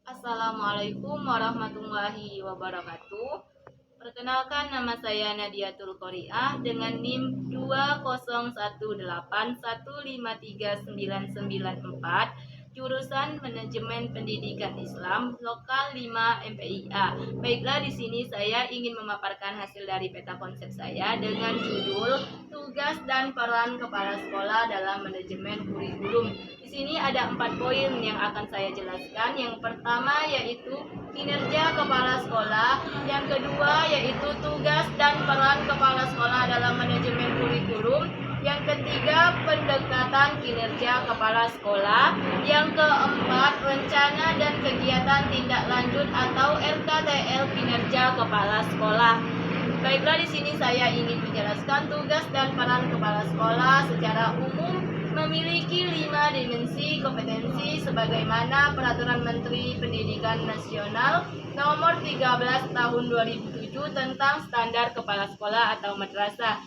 Assalamualaikum warahmatullahi wabarakatuh. Perkenalkan, nama saya Nadiatul Qoriah dengan NIM 20181539994, jurusan Manajemen Pendidikan Islam, Lokal 5 MPIA. Baiklah, di sini saya ingin memaparkan hasil dari peta konsep saya dengan judul Tugas dan Peran Kepala Sekolah dalam Manajemen Kurikulum. Di sini ada 4 poin yang akan saya jelaskan. Yang pertama yaitu kinerja kepala sekolah, yang kedua yaitu tugas dan peran kepala sekolah dalam manajemen kurikulum, yang ketiga pendekatan kinerja kepala sekolah, yang keempat rencana dan kegiatan tindak lanjut atau RKTL kinerja kepala sekolah. Baiklah, di sini saya ingin menjelaskan tugas dan peran kepala sekolah secara umum memiliki 5 dimensi kompetensi sebagaimana Peraturan Menteri Pendidikan Nasional Nomor 13 Tahun 2007 tentang Standar Kepala Sekolah atau Madrasah.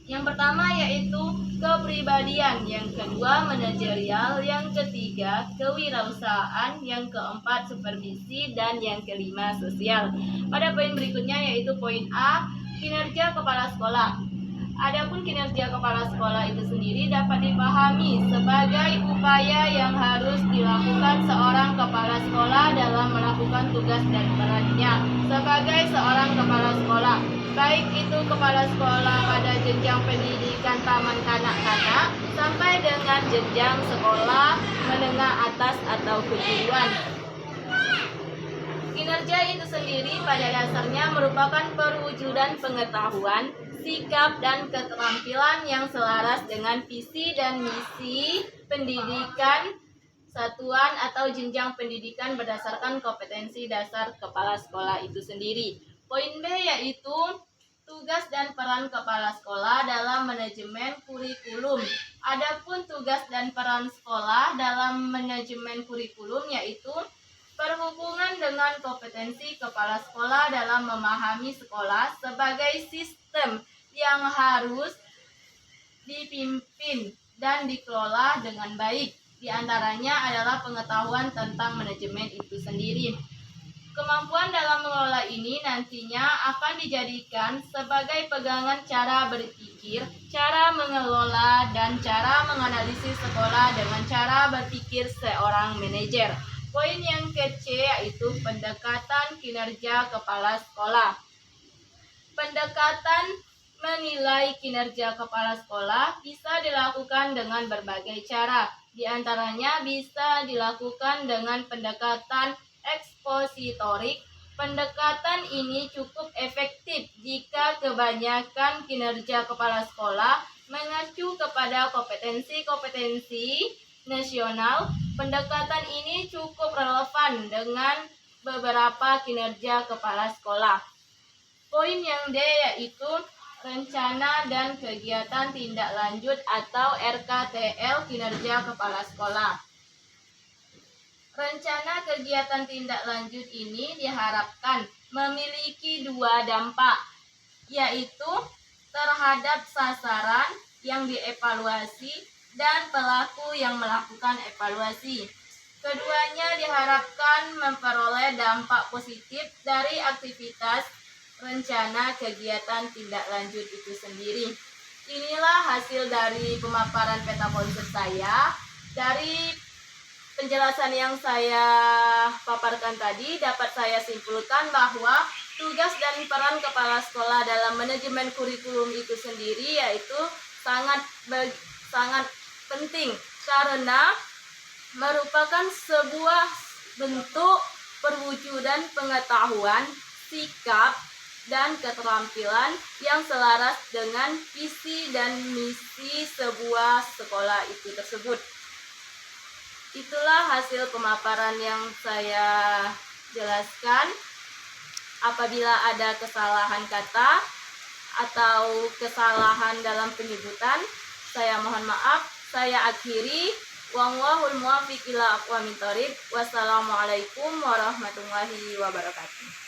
Yang pertama yaitu kepribadian, yang kedua manajerial, yang ketiga kewirausahaan, yang keempat supervisi, dan yang kelima sosial. Pada poin berikutnya yaitu poin A, kinerja kepala sekolah. Adapun kinerja kepala sekolah itu sendiri dapat dipahami sebagai upaya yang harus dilakukan seorang kepala sekolah dalam melakukan tugas dan perannya sebagai seorang kepala sekolah, baik itu kepala sekolah pada jenjang pendidikan taman kanak-kanak sampai dengan jenjang sekolah menengah atas atau kejuruan. Kinerja itu sendiri pada dasarnya merupakan perwujudan pengetahuan, sikap, dan keterampilan yang selaras dengan visi dan misi pendidikan satuan atau jenjang pendidikan berdasarkan kompetensi dasar kepala sekolah itu sendiri. Poin B yaitu tugas dan peran kepala sekolah dalam manajemen kurikulum. Adapun tugas dan peran sekolah dalam manajemen kurikulum yaitu berhubungan dengan kompetensi kepala sekolah dalam memahami sekolah sebagai sistem yang harus dipimpin dan dikelola dengan baik. Di antaranya adalah pengetahuan tentang manajemen itu sendiri. Kemampuan dalam mengelola ini nantinya akan dijadikan sebagai pegangan cara berpikir, cara mengelola, dan cara menganalisis sekolah dengan cara berpikir seorang manajer. Poin yang ke-C yaitu pendekatan kinerja kepala sekolah. Pendekatan menilai kinerja kepala sekolah bisa dilakukan dengan berbagai cara. Di antaranya bisa dilakukan dengan pendekatan ekspositorik. Pendekatan ini cukup efektif jika kebanyakan kinerja kepala sekolah mengacu kepada kompetensi-kompetensi nasional. Pendekatan ini cukup relevan dengan beberapa kinerja kepala sekolah. Poin yang D yaitu rencana dan kegiatan tindak lanjut atau RKTL kinerja kepala sekolah. Rencana kegiatan tindak lanjut ini diharapkan memiliki 2 dampak, yaitu terhadap sasaran yang dievaluasi dan pelaku yang melakukan evaluasi. Keduanya diharapkan memperoleh dampak positif dari aktivitas rencana kegiatan tindak lanjut itu sendiri. Inilah hasil dari pemaparan peta konsep saya. Dari penjelasan yang saya paparkan tadi dapat saya simpulkan bahwa tugas dan peran kepala sekolah dalam manajemen kurikulum itu sendiri yaitu sangat penting karena merupakan sebuah bentuk perwujudan pengetahuan, sikap, dan keterampilan yang selaras dengan visi dan misi sebuah sekolah itu tersebut. Itulah hasil pemaparan yang saya jelaskan. Apabila ada kesalahan kata atau kesalahan dalam penyebutan, saya mohon maaf. Saya akhiri. Wallahul muwaffiq ila aqwamit thoriq. Wassalamualaikum warahmatullahi wabarakatuh.